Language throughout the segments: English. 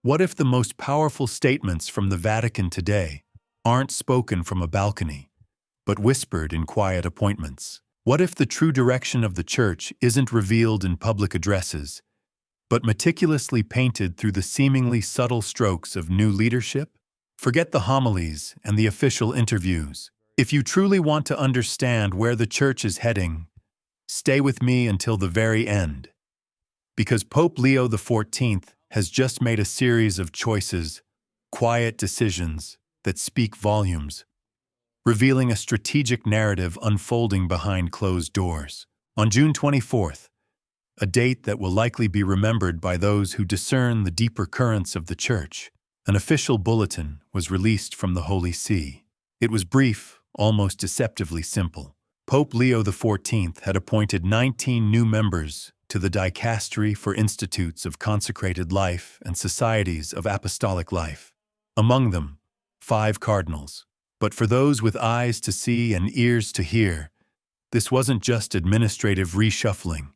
What if the most powerful statements from the Vatican today aren't spoken from a balcony, but whispered in quiet appointments? What if the true direction of the Church isn't revealed in public addresses, but meticulously painted through the seemingly subtle strokes of new leadership? Forget the homilies and the official interviews. If you truly want to understand where the Church is heading, stay with me until the very end. Because Pope Leo XIV has just made a series of choices, quiet decisions that speak volumes, revealing a strategic narrative unfolding behind closed doors. On June 24th, a date that will likely be remembered by those who discern the deeper currents of the Church, an official bulletin was released from the Holy See. It was brief, almost deceptively simple. Pope Leo XIV had appointed 19 new members to the Dicastery for Institutes of Consecrated Life and Societies of Apostolic Life. Among them, 5 cardinals. But for those with eyes to see and ears to hear, this wasn't just administrative reshuffling.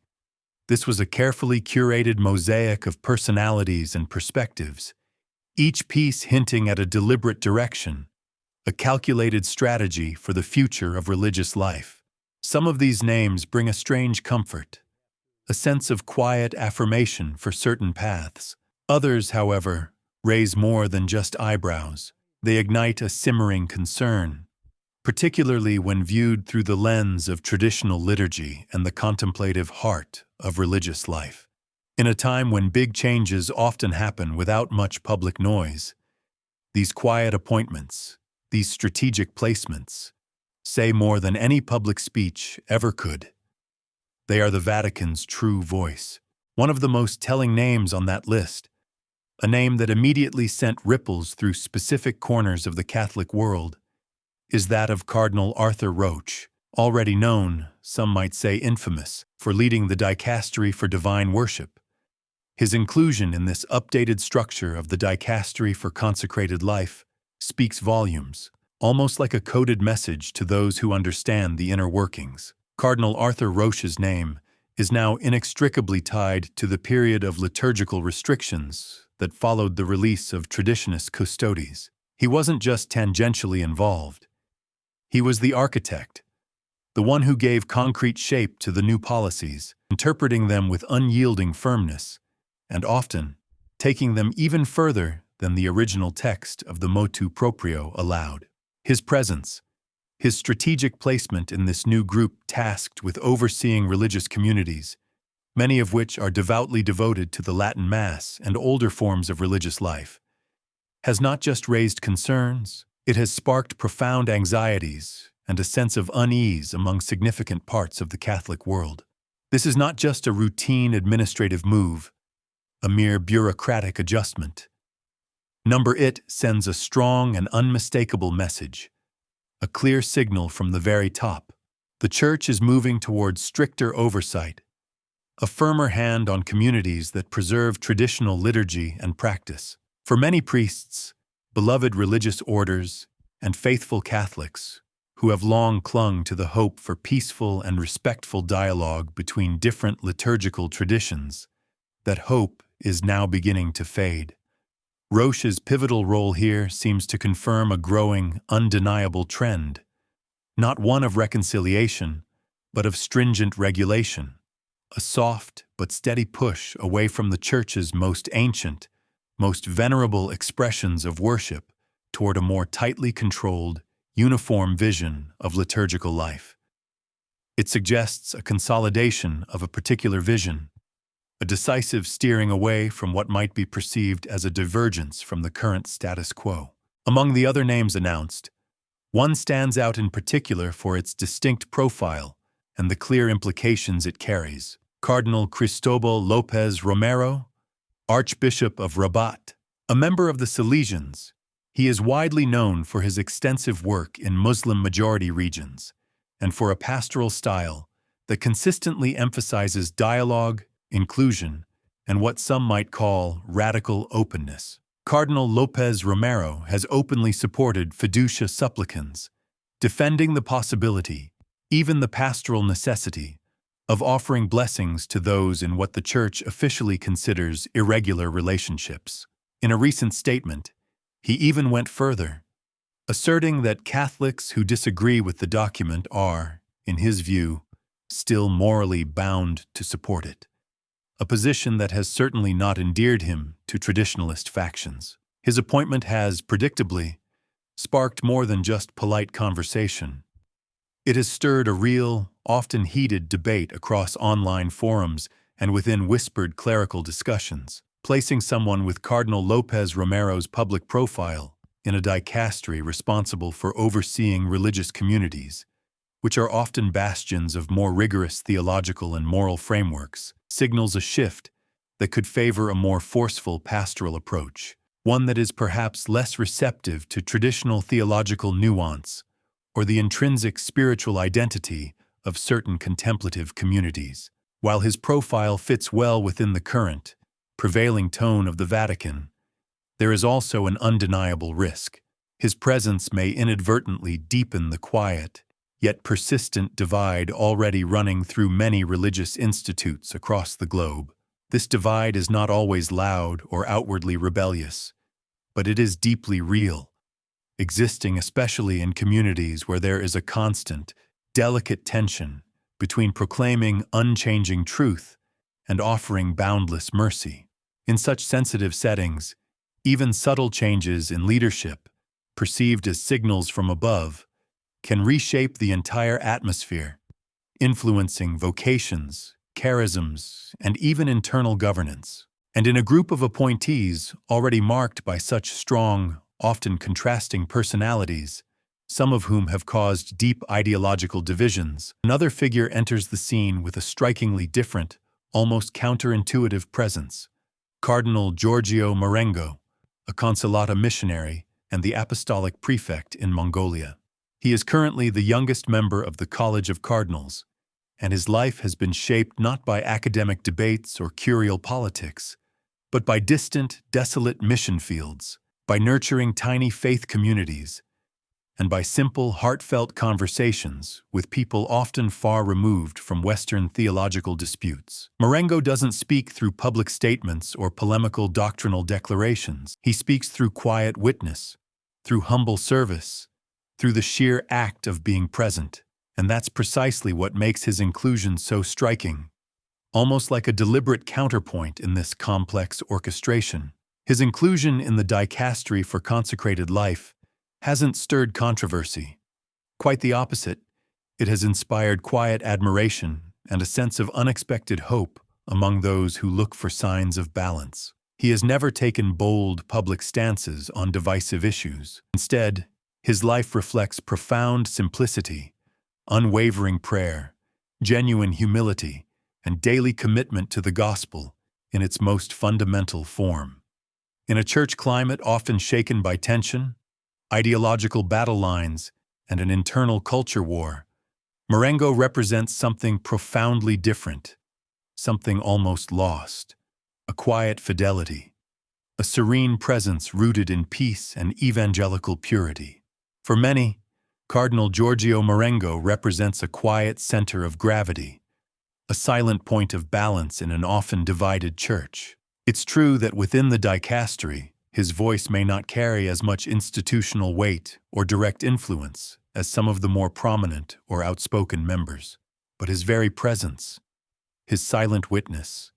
This was a carefully curated mosaic of personalities and perspectives, each piece hinting at a deliberate direction, a calculated strategy for the future of religious life. Some of these names bring a strange comfort, a sense of quiet affirmation for certain paths. Others, however, raise more than just eyebrows. They ignite a simmering concern, particularly when viewed through the lens of traditional liturgy and the contemplative heart of religious life. In a time when big changes often happen without much public noise, these quiet appointments, these strategic placements, say more than any public speech ever could. They are the Vatican's true voice. One of the most telling names on that list, a name that immediately sent ripples through specific corners of the Catholic world, is that of Cardinal Arthur Roche, already known, some might say infamous, for leading the Dicastery for Divine Worship. His inclusion in this updated structure of the Dicastery for Consecrated Life speaks volumes, almost like a coded message to those who understand the inner workings. Cardinal Arthur Roche's name is now inextricably tied to the period of liturgical restrictions that followed the release of Traditionis Custodes. He wasn't just tangentially involved. He was the architect, the one who gave concrete shape to the new policies, interpreting them with unyielding firmness, and often taking them even further than the original text of the motu proprio allowed. His presence, his strategic placement in this new group tasked with overseeing religious communities, many of which are devoutly devoted to the Latin Mass and older forms of religious life, has not just raised concerns, it has sparked profound anxieties and a sense of unease among significant parts of the Catholic world. This is not just a routine administrative move, a mere bureaucratic adjustment. It sends a strong and unmistakable message, a clear signal from the very top. The Church is moving towards stricter oversight, a firmer hand on communities that preserve traditional liturgy and practice. For many priests, beloved religious orders, and faithful Catholics who have long clung to the hope for peaceful and respectful dialogue between different liturgical traditions, that hope is now beginning to fade. Roche's pivotal role here seems to confirm a growing, undeniable trend, not one of reconciliation, but of stringent regulation, a soft but steady push away from the Church's most ancient, most venerable expressions of worship toward a more tightly controlled, uniform vision of liturgical life. It suggests a consolidation of a particular vision, a decisive steering away from what might be perceived as a divergence from the current status quo. Among the other names announced, one stands out in particular for its distinct profile and the clear implications it carries: Cardinal Cristobal López Romero, Archbishop of Rabat. A member of the Salesians, he is widely known for his extensive work in Muslim-majority regions and for a pastoral style that consistently emphasizes dialogue, inclusion, and what some might call radical openness. Cardinal López Romero has openly supported fiducia supplicans, defending the possibility, even the pastoral necessity, of offering blessings to those in what the Church officially considers irregular relationships. In a recent statement, he even went further, asserting that Catholics who disagree with the document are, in his view, still morally bound to support it, a position that has certainly not endeared him to traditionalist factions. His appointment has, predictably, sparked more than just polite conversation. It has stirred a real, often heated debate across online forums and within whispered clerical discussions, placing someone with Cardinal Lopez Romero's public profile in a dicastery responsible for overseeing religious communities, which are often bastions of more rigorous theological and moral frameworks, signals a shift that could favor a more forceful pastoral approach, one that is perhaps less receptive to traditional theological nuance or the intrinsic spiritual identity of certain contemplative communities. While his profile fits well within the current, prevailing tone of the Vatican, there is also an undeniable risk. His presence may inadvertently deepen the quiet, yet persistent divide already running through many religious institutes across the globe. This divide is not always loud or outwardly rebellious, but it is deeply real, existing especially in communities where there is a constant, delicate tension between proclaiming unchanging truth and offering boundless mercy. In such sensitive settings, even subtle changes in leadership, perceived as signals from above, can reshape the entire atmosphere, influencing vocations, charisms, and even internal governance. And in a group of appointees already marked by such strong, often contrasting personalities, some of whom have caused deep ideological divisions, another figure enters the scene with a strikingly different, almost counterintuitive presence: Cardinal Giorgio Marengo, a Consolata missionary and the apostolic prefect in Mongolia. He is currently the youngest member of the College of Cardinals, and his life has been shaped not by academic debates or curial politics, but by distant, desolate mission fields, by nurturing tiny faith communities, and by simple, heartfelt conversations with people often far removed from Western theological disputes. Marengo doesn't speak through public statements or polemical doctrinal declarations. He speaks through quiet witness, through humble service, through the sheer act of being present. And that's precisely what makes his inclusion so striking, almost like a deliberate counterpoint in this complex orchestration. His inclusion in the Dicastery for Consecrated Life hasn't stirred controversy. Quite the opposite, it has inspired quiet admiration and a sense of unexpected hope among those who look for signs of balance. He has never taken bold public stances on divisive issues. Instead, his life reflects profound simplicity, unwavering prayer, genuine humility, and daily commitment to the gospel in its most fundamental form. In a church climate often shaken by tension, ideological battle lines, and an internal culture war, Marengo represents something profoundly different, something almost lost: a quiet fidelity, a serene presence rooted in peace and evangelical purity. For many, Cardinal Giorgio Marengo represents a quiet center of gravity, a silent point of balance in an often divided church. It's true that within the dicastery, his voice may not carry as much institutional weight or direct influence as some of the more prominent or outspoken members, but his very presence, his silent witness,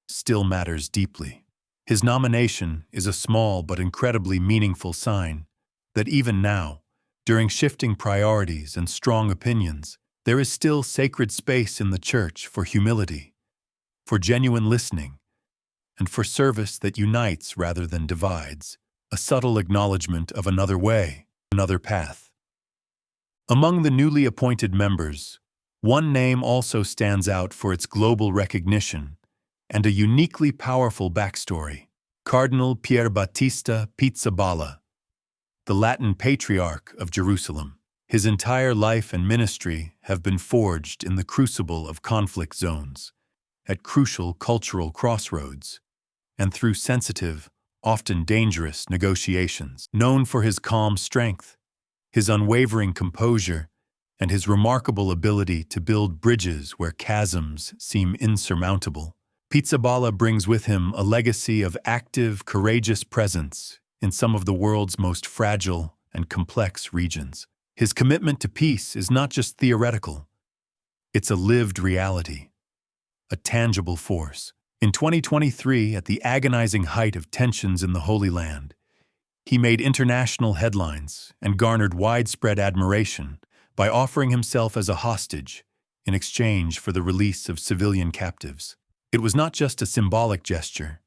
still matters deeply. His nomination is a small but incredibly meaningful sign that even now, during shifting priorities and strong opinions, there is still sacred space in the Church for humility, for genuine listening, and for service that unites rather than divides, a subtle acknowledgement of another way, another path. Among the newly appointed members, one name also stands out for its global recognition and a uniquely powerful backstory: Cardinal Pierbattista Pizzaballa, the Latin Patriarch of Jerusalem. His entire life and ministry have been forged in the crucible of conflict zones, at crucial cultural crossroads, and through sensitive, often dangerous negotiations. Known for his calm strength, his unwavering composure, and his remarkable ability to build bridges where chasms seem insurmountable, Pizzaballa brings with him a legacy of active, courageous presence in some of the world's most fragile and complex regions. His commitment to peace is not just theoretical, it's a lived reality, a tangible force. In 2023, at the agonizing height of tensions in the Holy Land, he made international headlines and garnered widespread admiration by offering himself as a hostage in exchange for the release of civilian captives. It was not just a symbolic gesture.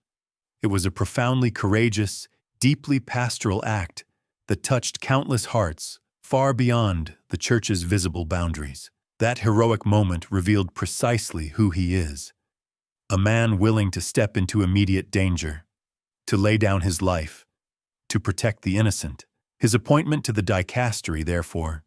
It was a profoundly courageous, deeply pastoral act that touched countless hearts far beyond the Church's visible boundaries. That heroic moment revealed precisely who he is: a man willing to step into immediate danger, to lay down his life, to protect the innocent. His appointment to the Dicastery, therefore,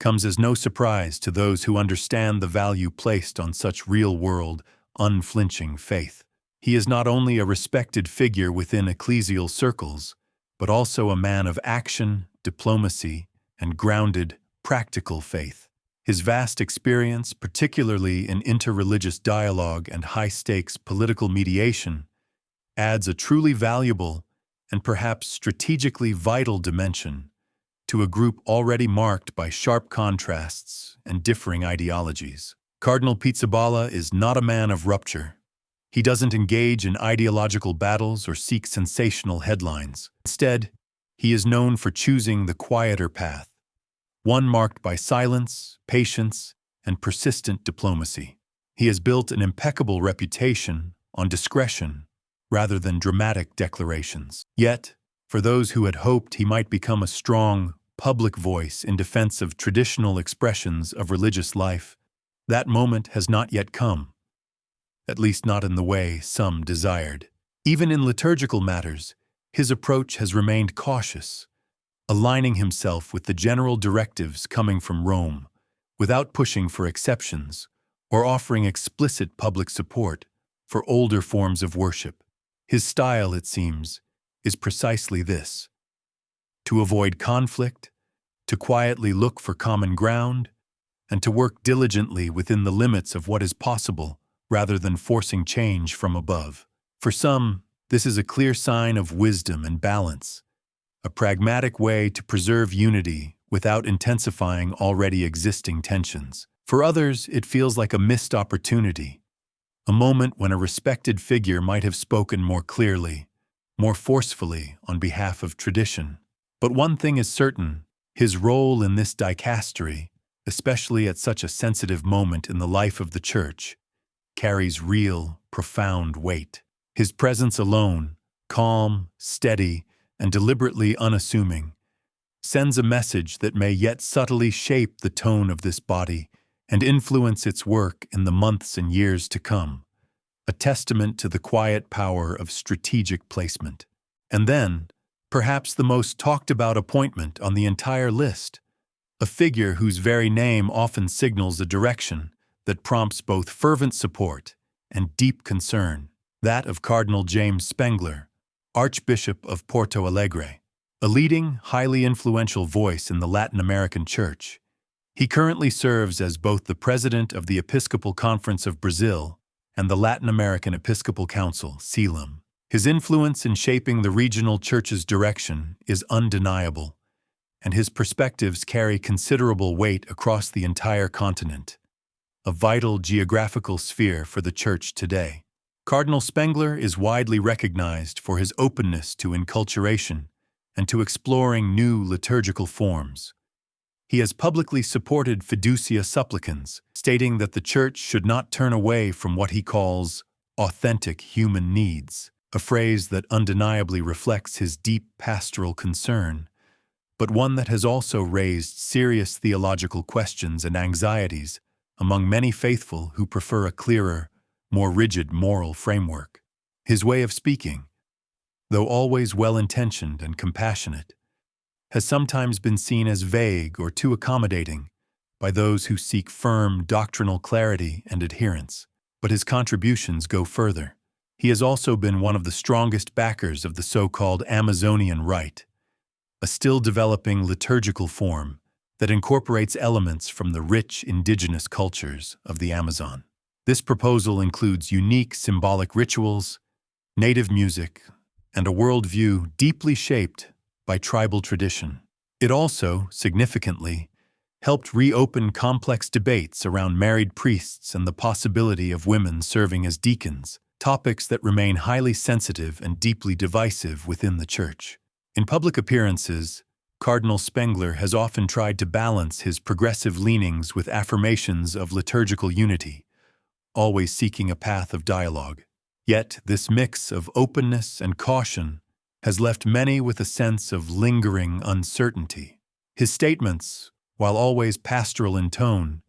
comes as no surprise to those who understand the value placed on such real-world, unflinching faith. He is not only a respected figure within ecclesial circles, but also a man of action, diplomacy, and grounded, practical faith. His vast experience, particularly in interreligious dialogue and high-stakes political mediation, adds a truly valuable and perhaps strategically vital dimension to a group already marked by sharp contrasts and differing ideologies. Cardinal Pizzaballa is not a man of rupture. He doesn't engage in ideological battles or seek sensational headlines. Instead, he is known for choosing the quieter path, one marked by silence, patience, and persistent diplomacy. He has built an impeccable reputation on discretion rather than dramatic declarations. Yet, for those who had hoped he might become a strong, public voice in defense of traditional expressions of religious life, that moment has not yet come, at least not in the way some desired. Even in liturgical matters, his approach has remained cautious, aligning himself with the general directives coming from Rome, without pushing for exceptions or offering explicit public support for older forms of worship. His style, it seems, is precisely this: to avoid conflict, to quietly look for common ground, and to work diligently within the limits of what is possible rather than forcing change from above. For some, this is a clear sign of wisdom and balance, a pragmatic way to preserve unity without intensifying already existing tensions. For others, it feels like a missed opportunity, a moment when a respected figure might have spoken more clearly, more forcefully on behalf of tradition. But one thing is certain: his role in this dicastery, especially at such a sensitive moment in the life of the Church, carries real, profound weight. His presence alone, calm, steady, and deliberately unassuming, sends a message that may yet subtly shape the tone of this body and influence its work in the months and years to come, a testament to the quiet power of strategic placement. And then, perhaps the most talked-about appointment on the entire list, a figure whose very name often signals a direction that prompts both fervent support and deep concern, that of Cardinal James Spengler, Archbishop of Porto Alegre. A leading, highly influential voice in the Latin American Church, he currently serves as both the president of the Episcopal Conference of Brazil and the Latin American Episcopal Council, CELAM. His influence in shaping the regional church's direction is undeniable, and his perspectives carry considerable weight across the entire continent, a vital geographical sphere for the Church today. Cardinal Spengler is widely recognized for his openness to enculturation and to exploring new liturgical forms. He has publicly supported fiducia supplicans, stating that the Church should not turn away from what he calls authentic human needs, a phrase that undeniably reflects his deep pastoral concern, but one that has also raised serious theological questions and anxieties among many faithful who prefer a clearer, more rigid moral framework. His way of speaking, though always well-intentioned and compassionate, has sometimes been seen as vague or too accommodating by those who seek firm doctrinal clarity and adherence. But his contributions go further. He has also been one of the strongest backers of the so-called Amazonian Rite, a still-developing liturgical form that incorporates elements from the rich indigenous cultures of the Amazon. This proposal includes unique symbolic rituals, native music, and a worldview deeply shaped by tribal tradition. It also, significantly, helped reopen complex debates around married priests and the possibility of women serving as deacons, topics that remain highly sensitive and deeply divisive within the Church. In public appearances, Cardinal Spengler has often tried to balance his progressive leanings with affirmations of liturgical unity, always seeking a path of dialogue. Yet, this mix of openness and caution has left many with a sense of lingering uncertainty. His statements, while always pastoral in tone,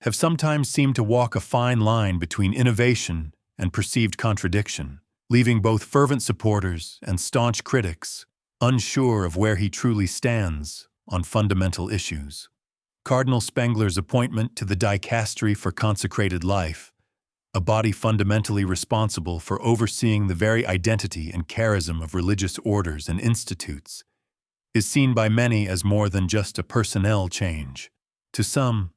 have sometimes seemed to walk a fine line between innovation and perceived contradiction, leaving both fervent supporters and staunch critics unsure of where he truly stands on fundamental issues. Cardinal Spengler's appointment to the Dicastery for Consecrated Life, a body fundamentally responsible for overseeing the very identity and charism of religious orders and institutes, is seen by many as more than just a personnel change. To some,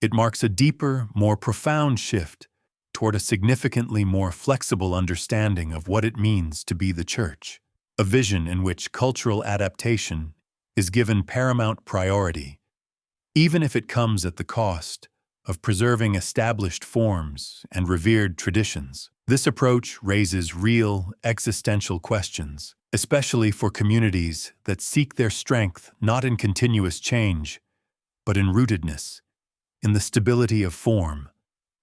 it marks a deeper, more profound shift toward a significantly more flexible understanding of what it means to be the Church, a vision in which cultural adaptation is given paramount priority, even if it comes at the cost of preserving established forms and revered traditions. This approach raises real, existential questions, especially for communities that seek their strength not in continuous change, but in rootedness, in the stability of form,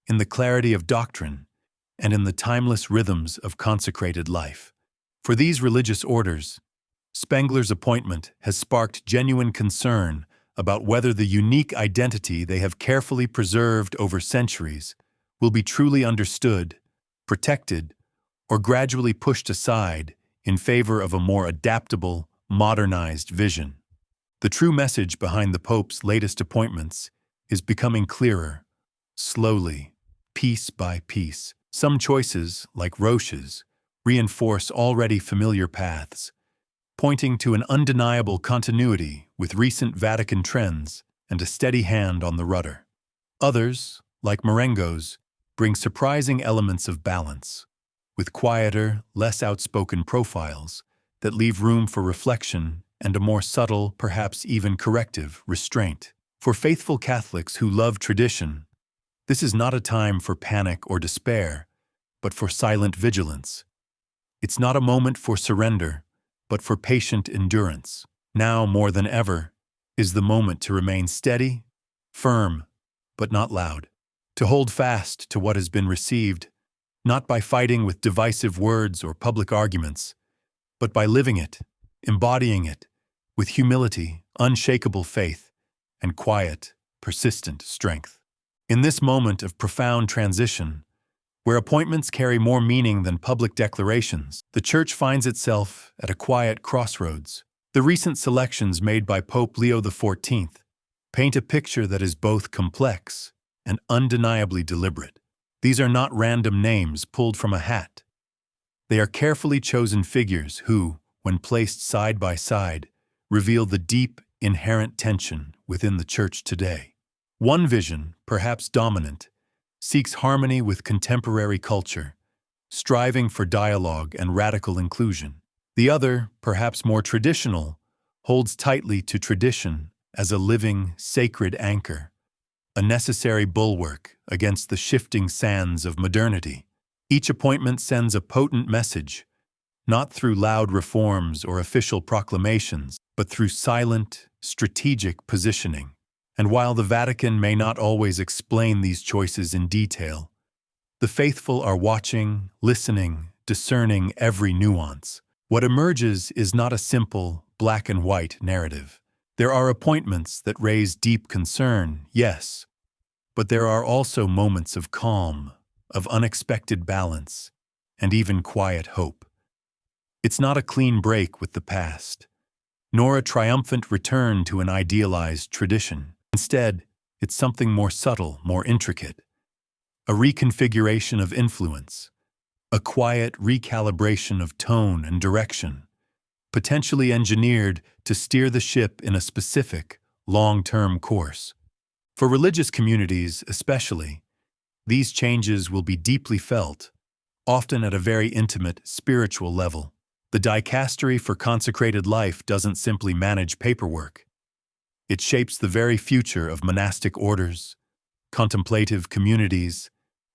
in the clarity of doctrine, and in the timeless rhythms of consecrated life. For these religious orders, Spengler's appointment has sparked genuine concern about whether the unique identity they have carefully preserved over centuries will be truly understood, protected, or gradually pushed aside in favor of a more adaptable, modernized vision. The true message behind the Pope's latest appointments is becoming clearer, slowly, piece by piece. Some choices, like Roche's, reinforce already familiar paths, pointing to an undeniable continuity with recent Vatican trends and a steady hand on the rudder. Others, like Marengo's, bring surprising elements of balance, with quieter, less outspoken profiles that leave room for reflection and a more subtle, perhaps even corrective, restraint. For faithful Catholics who love tradition, this is not a time for panic or despair, but for silent vigilance. It's not a moment for surrender, but for patient endurance. Now, more than ever, is the moment to remain steady, firm, but not loud. To hold fast to what has been received, not by fighting with divisive words or public arguments, but by living it, embodying it, with humility, unshakable faith, and quiet, persistent strength. In this moment of profound transition, where appointments carry more meaning than public declarations, the Church finds itself at a quiet crossroads. The recent selections made by Pope Leo XIV paint a picture that is both complex and undeniably deliberate. These are not random names pulled from a hat. They are carefully chosen figures who, when placed side by side, reveal the deep, inherent tension within the Church today. One vision, perhaps dominant, seeks harmony with contemporary culture, striving for dialogue and radical inclusion. The other, perhaps more traditional, holds tightly to tradition as a living, sacred anchor, a necessary bulwark against the shifting sands of modernity. Each appointment sends a potent message, not through loud reforms or official proclamations, but through silent, strategic positioning. And while the Vatican may not always explain these choices in detail, the faithful are watching, listening, discerning every nuance. What emerges is not a simple, black and white narrative. There are appointments that raise deep concern, yes, but there are also moments of calm, of unexpected balance, and even quiet hope. It's not a clean break with the past, nor a triumphant return to an idealized tradition. Instead, it's something more subtle, more intricate. A reconfiguration of influence, a quiet recalibration of tone and direction, potentially engineered to steer the ship in a specific, long-term course. For religious communities especially, These changes will be deeply felt, often at a very intimate, spiritual level. The Dicastery for Consecrated Life doesn't simply manage paperwork. It shapes the very future of monastic orders, contemplative communities,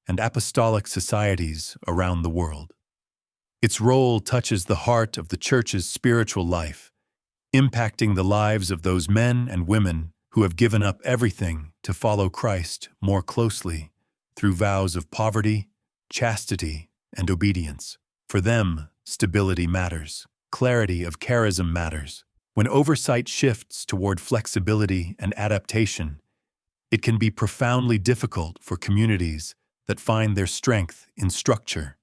and apostolic societies around the world. Its role touches the heart of the Church's spiritual life, impacting the lives of those men and women who have given up everything to follow Christ more closely through vows of poverty, chastity, and obedience. For them, stability matters. Clarity of charism matters. When oversight shifts toward flexibility and adaptation, it can be profoundly difficult for communities that find their strength in structure,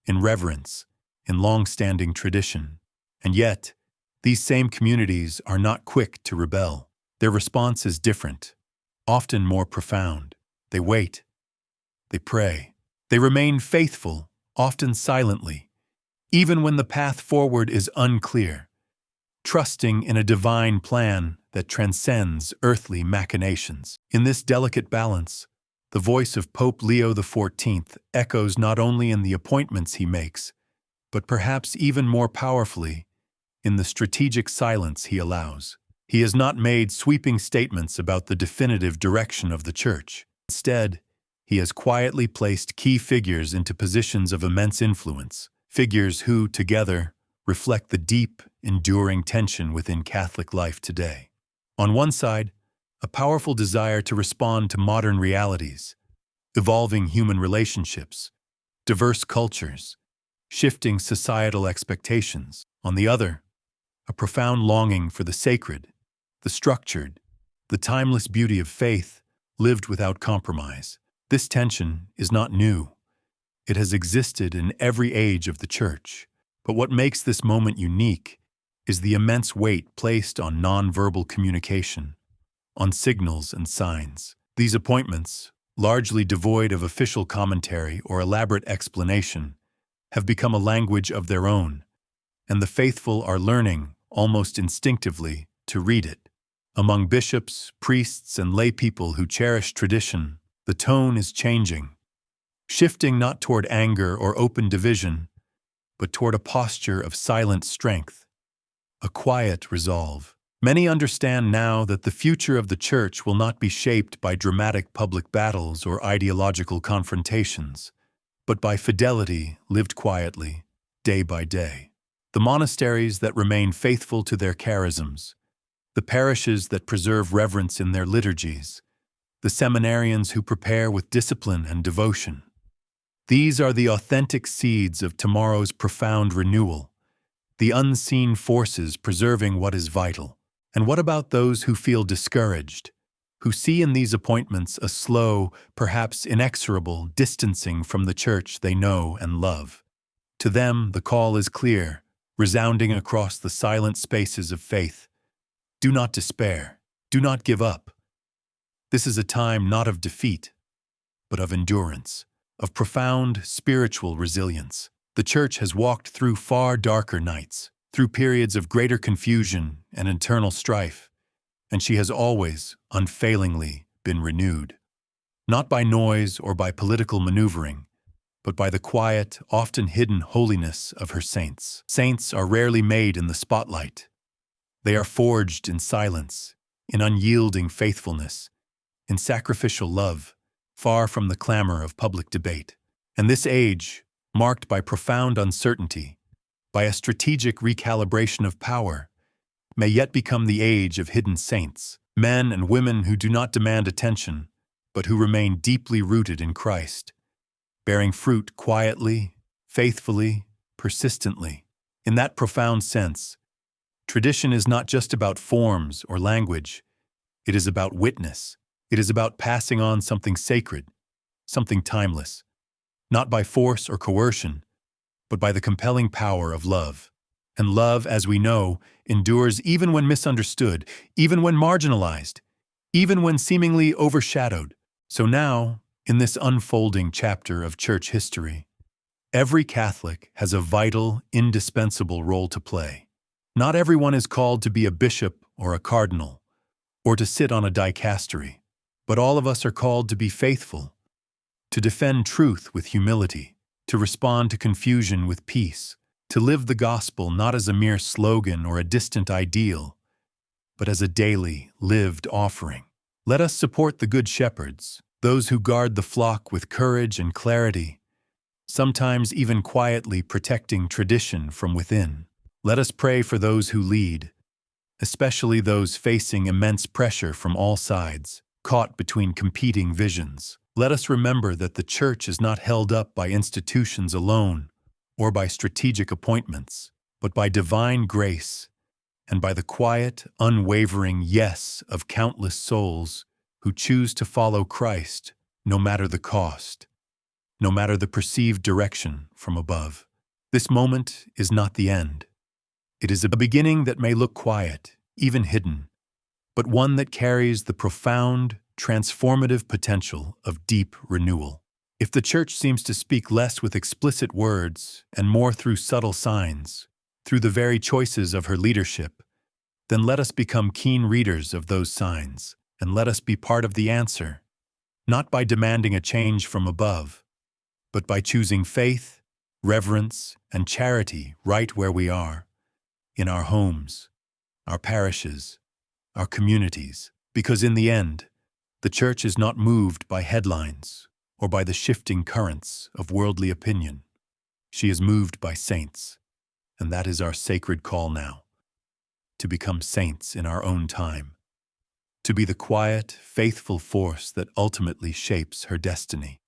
in reverence, in long-standing tradition. And yet, these same communities are not quick to rebel. Their response is different, often more profound. They wait. They pray. They remain faithful, often silently, even when the path forward is unclear, trusting in a divine plan that transcends earthly machinations. In this delicate balance, the voice of Pope Leo XIV echoes not only in the appointments he makes, but perhaps even more powerfully in the strategic silence he allows. He has not made sweeping statements about the definitive direction of the Church. Instead, he has quietly placed key figures into positions of immense influence, figures who, together, reflect the deep, enduring tension within Catholic life today. On one side, a powerful desire to respond to modern realities, evolving human relationships, diverse cultures, shifting societal expectations. On the other, a profound longing for the sacred, the structured, the timeless beauty of faith lived without compromise. This tension is not new. It has existed in every age of the Church. But what makes this moment unique is the immense weight placed on nonverbal communication, on signals and signs. These appointments, largely devoid of official commentary or elaborate explanation, have become a language of their own, and the faithful are learning, almost instinctively, to read it. Among bishops, priests, and lay people who cherish tradition, the tone is changing, shifting not toward anger or open division, but toward a posture of silent strength, a quiet resolve. Many understand now that the future of the Church will not be shaped by dramatic public battles or ideological confrontations, but by fidelity lived quietly, day by day. The monasteries that remain faithful to their charisms, the parishes that preserve reverence in their liturgies, the seminarians who prepare with discipline and devotion. These are the authentic seeds of tomorrow's profound renewal, the unseen forces preserving what is vital. And what about those who feel discouraged, who see in these appointments a slow, perhaps inexorable, distancing from the Church they know and love? To them, the call is clear, resounding across the silent spaces of faith. Do not despair. Do not give up. This is a time not of defeat, but of endurance, of profound spiritual resilience. The Church has walked through far darker nights, through periods of greater confusion and internal strife, and she has always, unfailingly, been renewed. Not by noise or by political maneuvering, but by the quiet, often hidden holiness of her saints. Saints are rarely made in the spotlight. They are forged in silence, in unyielding faithfulness, in sacrificial love, far from the clamor of public debate. And this age, marked by profound uncertainty, by a strategic recalibration of power, may yet become the age of hidden saints, men and women who do not demand attention, but who remain deeply rooted in Christ, bearing fruit quietly, faithfully, persistently. In that profound sense, tradition is not just about forms or language. It is about witness. It is about passing on something sacred, something timeless, not by force or coercion, but by the compelling power of love. And love, as we know, endures even when misunderstood, even when marginalized, even when seemingly overshadowed. So now, in this unfolding chapter of Church history, every Catholic has a vital, indispensable role to play. Not everyone is called to be a bishop or a cardinal, or to sit on a dicastery, but all of us are called to be faithful, to defend truth with humility, to respond to confusion with peace, to live the gospel not as a mere slogan or a distant ideal, but as a daily, lived offering. Let us support the good shepherds, those who guard the flock with courage and clarity, sometimes even quietly protecting tradition from within. Let us pray for those who lead, especially those facing immense pressure from all sides, caught between competing visions. Let us remember that the Church is not held up by institutions alone or by strategic appointments, but by divine grace and by the quiet, unwavering yes of countless souls who choose to follow Christ no matter the cost, no matter the perceived direction from above. This moment is not the end. It is a beginning that may look quiet, even hidden, but one that carries the profound, transformative potential of deep renewal. If the Church seems to speak less with explicit words and more through subtle signs, through the very choices of her leadership, then let us become keen readers of those signs, and let us be part of the answer, not by demanding a change from above, but by choosing faith, reverence, and charity right where we are, in our homes, our parishes, our communities, because in the end, the Church is not moved by headlines or by the shifting currents of worldly opinion. She is moved by saints, and that is our sacred call now, to become saints in our own time, to be the quiet, faithful force that ultimately shapes her destiny.